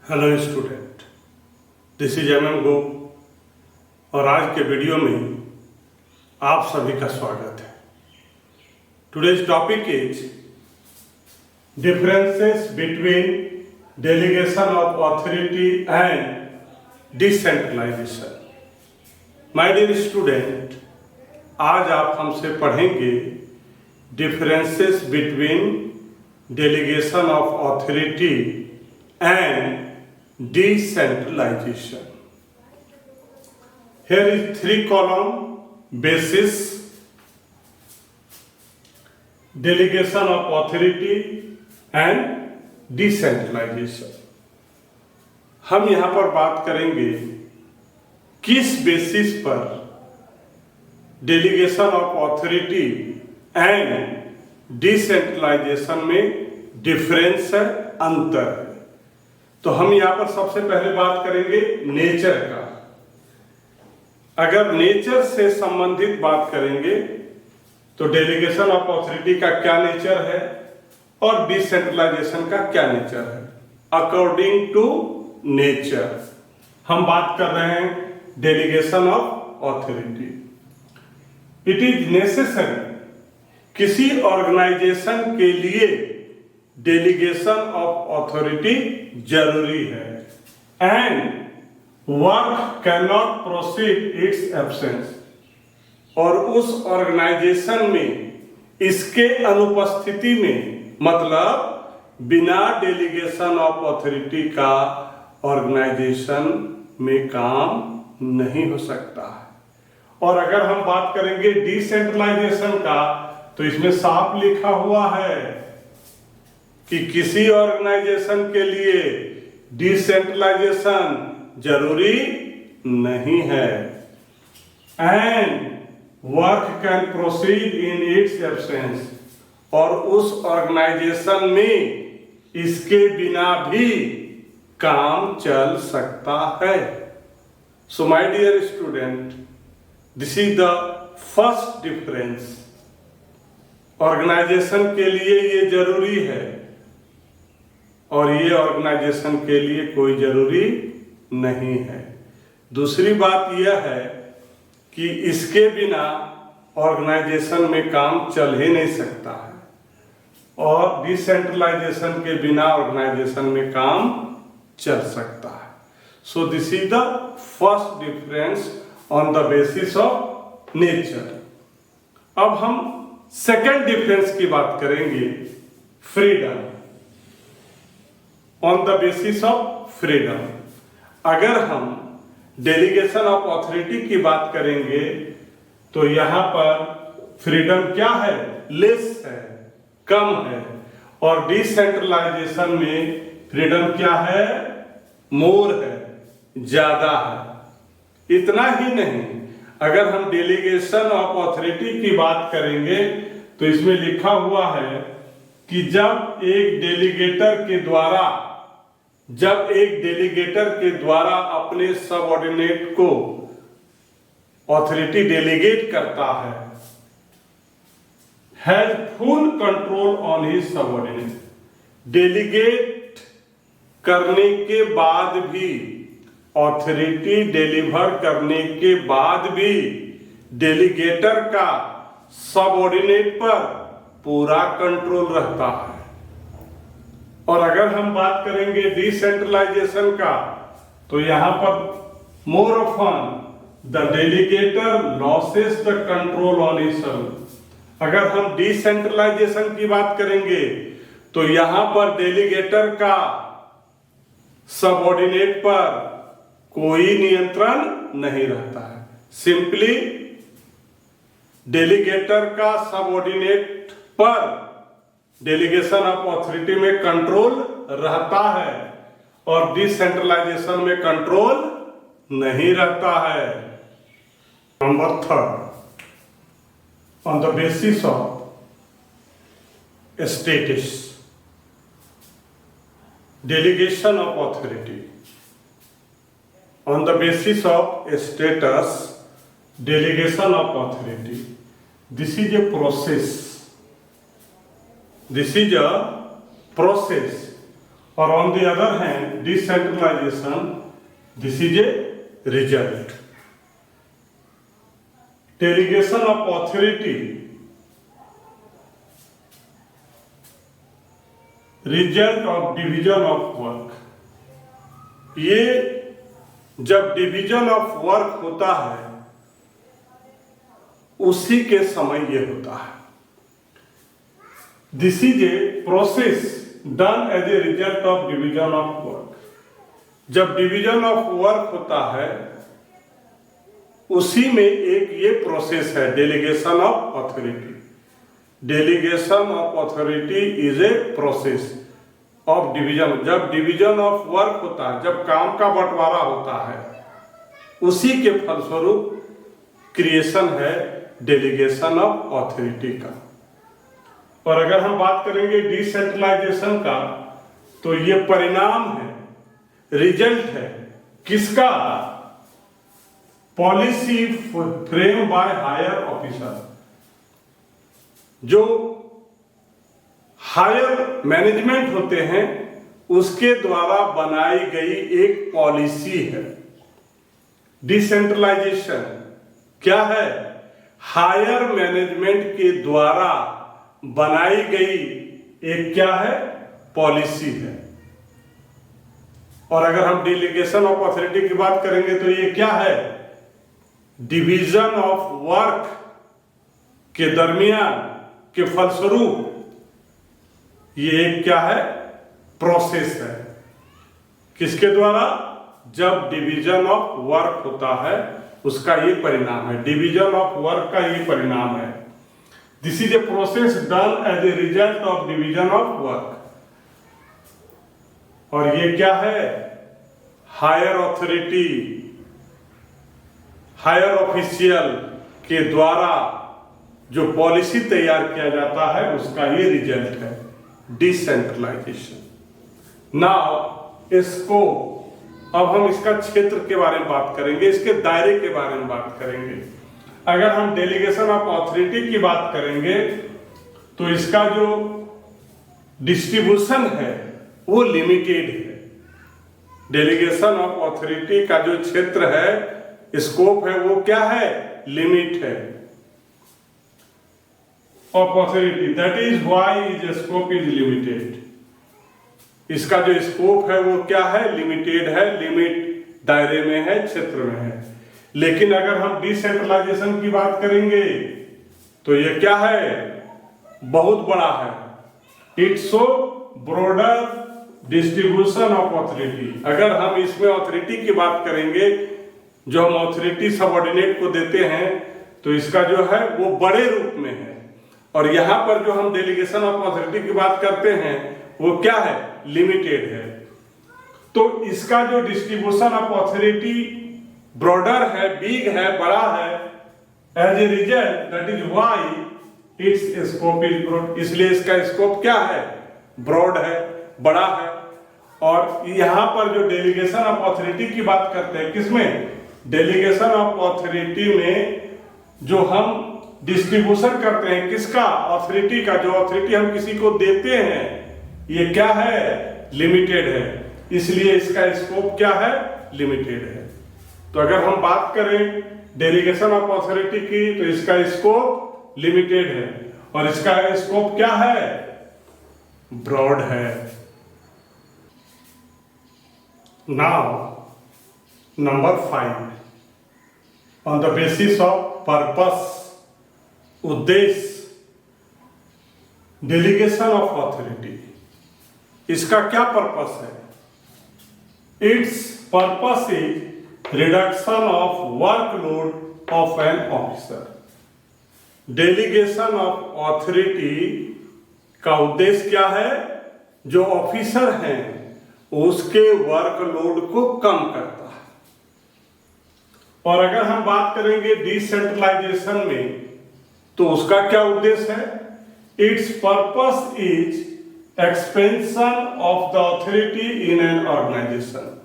Hello student, this is गोप और आज के वीडियो में आप सभी का स्वागत है। Today's topic is differences between delegation of authority and decentralization. My dear student, आज आप हमसे पढ़ेंगे differences between delegation of authority and decentralization. Here is 3 column basis: delegation of authority and decentralization. हम यहाँ पर बात करेंगे किस बेसिस पर delegation of authority and decentralization में डिफरेंस है, अंतर है। तो हम यहाँ पर सबसे पहले बात करेंगे नेचर का। अगर नेचर से संबंधित बात करेंगे तो डेलीगेशन ऑफ अथॉरिटी का क्या नेचर है और डिसेंट्रलाइजेशन का क्या नेचर है। अकॉर्डिंग टू नेचर हम बात कर रहे हैं delegation of authority. It is necessary, किसी ऑर्गेनाइजेशन के लिए डेलीगेशन ऑफ अथॉरिटी जरूरी है and work can not proceed it's absence, और उस ऑर्गेनाइजेशन में इसके अनुपस्थिति में, मतलब बिना डेलीगेशन ऑफ अथॉरिटी का ऑर्गेनाइजेशन में काम नहीं हो सकता है। और अगर हम बात करेंगे डिसेंट्रलाइजेशन का तो इसमें साफ लिखा हुआ है कि किसी ऑर्गेनाइजेशन के लिए डिसेंट्रलाइजेशन जरूरी नहीं है and work can proceed in its absence, और उस ऑर्गेनाइजेशन में इसके बिना भी काम चल सकता है। So my dear student, this is the first difference. Organization के लिए ये जरूरी है और ये ऑर्गेनाइजेशन के लिए कोई जरूरी नहीं है। दूसरी बात यह है कि इसके बिना ऑर्गेनाइजेशन में काम चल ही नहीं सकता है, और डिसेंट्रलाइजेशन के बिना ऑर्गेनाइजेशन में काम चल सकता है। So this is the first difference on the basis of nature. अब हम सेकेंड डिफरेंस की बात करेंगे, freedom. On the basis of freedom, अगर हम डेलीगेशन ऑफ अथॉरिटी की बात करेंगे तो यहां पर फ्रीडम क्या है? लेस है, कम है। और डिसेंट्रलाइजेशन में फ्रीडम क्या है? मोर है, ज्यादा है। इतना ही नहीं, अगर हम डेलीगेशन ऑफ अथॉरिटी की बात करेंगे तो इसमें लिखा हुआ है कि जब एक डेलीगेटर के द्वारा अपने सबऑर्डिनेट को अथॉरिटी डेलीगेट करता है, has full control on his subordinate. Delegate करने के बाद भी, अथॉरिटी डिलीवर करने के बाद भी डेलीगेटर का सबऑर्डिनेट पर पूरा कंट्रोल रहता है। और अगर हम बात करेंगे डिसेंट्रलाइजेशन का तो यहां पर more often the delegator losses the control on himself. अगर हम डिसेंट्रलाइजेशन की बात करेंगे तो यहां पर डेलीगेटर का सबऑर्डिनेट पर कोई नियंत्रण नहीं रहता है। सिंपली डेलीगेटर का सबऑर्डिनेट पर डेलीगेशन ऑफ अथॉरिटी में कंट्रोल रहता है और डिसेंट्रलाइजेशन में कंट्रोल नहीं रहता है। Number third, on the basis of status, delegation of authority. On the basis of status, delegation of authority, this is a process और on the other hand decentralization, this is a result. Delegation of authority, result of division of work. ये जब division of work होता है उसी के समय ये होता है। This is a process done as a result of division of work. जब डिवीजन ऑफ वर्क होता है उसी में एक ये प्रोसेस है delegation of authority. Delegation of authority is a process of division. जब डिवीजन ऑफ वर्क होता है, जब काम का बंटवारा होता है, उसी के फलस्वरूप क्रिएशन है डेलीगेशन ऑफ ऑथोरिटी का। और अगर हम बात करेंगे डिसेंट्रलाइजेशन का, तो ये परिणाम है, रिजल्ट है किसका? Policy frame by higher officer. जो हायर मैनेजमेंट होते हैं उसके द्वारा बनाई गई एक पॉलिसी है। डिसेंट्रलाइजेशन क्या है? हायर मैनेजमेंट के द्वारा बनाई गई एक क्या है? पॉलिसी है। और अगर हम डेलीगेशन ऑफ ऑथोरिटी की बात करेंगे तो ये क्या है? डिवीजन ऑफ वर्क के दरमियान के फलस्वरूप ये एक क्या है? प्रोसेस है। किसके द्वारा? जब डिवीजन ऑफ वर्क होता है उसका ये परिणाम है। डिवीजन ऑफ वर्क का ये परिणाम है। This is a process done as a result of division of work. और ये क्या है? हायर ऑथोरिटी, हायर ऑफिशियल के द्वारा जो पॉलिसी तैयार किया जाता है उसका ये रिजल्ट है डिसेंट्रलाइजेशन। नाउ इसको अब हम इसका क्षेत्र के बारे में बात करेंगे, इसके दायरे के बारे में बात करेंगे। अगर हम डेलीगेशन ऑफ ऑथोरिटी की बात करेंगे तो इसका जो डिस्ट्रीब्यूशन है वो लिमिटेड है। डेलीगेशन ऑफ ऑथोरिटी का जो क्षेत्र है, स्कोप है, वो क्या है? लिमिट है of authority. That is why is scope is limited. इसका जो स्कोप है वो क्या है? लिमिटेड है, लिमिट दायरे में है, क्षेत्र में है। लेकिन अगर हम डिसेंट्रलाइजेशन की बात करेंगे तो ये क्या है? बहुत बड़ा है। It's so broader distribution of authority. अगर हम इसमें ऑथोरिटी की बात करेंगे, जो हम ऑथोरिटी सबऑर्डिनेट को देते हैं, तो इसका जो है वो बड़े रूप में है। और यहां पर जो हम डेलीगेशन ऑफ ऑथोरिटी की बात करते हैं वो क्या है? लिमिटेड है। तो इसका जो डिस्ट्रीब्यूशन ऑफ ऑथोरिटी ब्रॉडर है, बिग है, बड़ा है, as a result that is why its scope is broad. इसलिए इसका स्कोप क्या है? ब्रॉड है, बड़ा है। और यहां पर जो डेलीगेशन ऑफ ऑथोरिटी की बात करते हैं, किसमें? डेलीगेशन ऑफ ऑथोरिटी में जो हम डिस्ट्रीब्यूशन करते हैं, किसका? ऑथोरिटी का। जो ऑथोरिटी हम किसी को देते हैं ये क्या है? लिमिटेड है। इसलिए इसका स्कोप क्या है? लिमिटेड है। तो अगर हम बात करें डेलीगेशन ऑफ ऑथोरिटी की तो इसका स्कोप लिमिटेड है और इसका स्कोप क्या है? ब्रॉड है। Now number 5, on the basis of purpose, उद्देश्य डेलीगेशन ऑफ ऑथोरिटी। इसका क्या पर्पस है? Its purpose is reduction of workload of an officer. Delegation of authority का उद्देश्य क्या है? जो ऑफिसर हैं उसके वर्कलोड को कम करता है। और अगर हम बात करेंगे डिसेंट्रलाइजेशन में तो उसका क्या उद्देश्य है? Its purpose is expansion of the authority in an organization.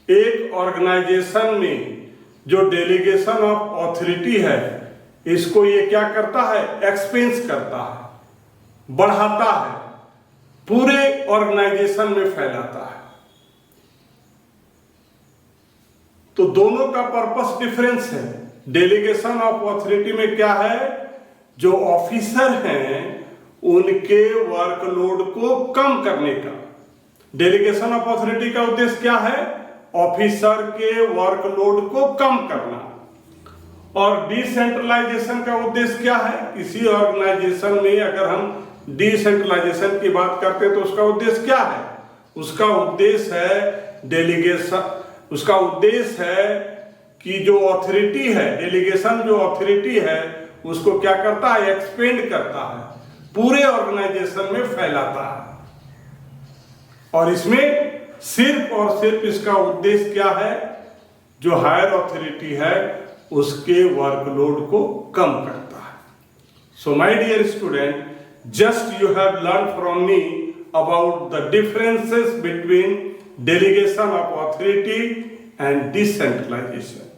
एक ऑर्गेनाइजेशन में जो डेलीगेशन ऑफ ऑथोरिटी है इसको ये क्या करता है? एक्सपेंस करता है, बढ़ाता है, पूरे ऑर्गेनाइजेशन में फैलाता है। तो दोनों का पर्पस डिफरेंस है। डेलीगेशन ऑफ अथॉरिटी में क्या है, जो ऑफिसर हैं उनके वर्कलोड को कम करने का। डेलीगेशन ऑफ अथॉरिटी का उद्देश्य क्या है, ऑफिसर के वर्कलोड को कम करना। और डिसेंट्रलाइजेशन का उद्देश्य क्या है, किसी ऑर्गेनाइजेशन में अगर हम डिसेंट्रलाइजेशन की बात करते हैं तो उसका उद्देश्य क्या है, उसका उद्देश्य है डेलीगेशन, उसका उद्देश्य है कि जो अथॉरिटी है, डेलीगेशन जो अथॉरिटी है उसको क्या करता है, एक्सपेंड करता है, पूरे ऑर्गेनाइजेशन में फैलाता है। और इसमें सिर्फ और सिर्फ इसका उद्देश्य क्या है, जो हायर अथॉरिटी है उसके वर्कलोड को कम करता है। So my dear student, just you have learned from me about the differences between delegation of authority and decentralization.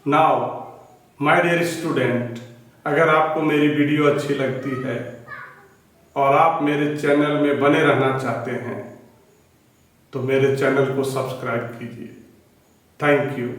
Now, my dear student, अगर आपको मेरी वीडियो अच्छी लगती है और आप मेरे चैनल में बने रहना चाहते हैं तो मेरे चैनल को सब्सक्राइब कीजिए। Thank you.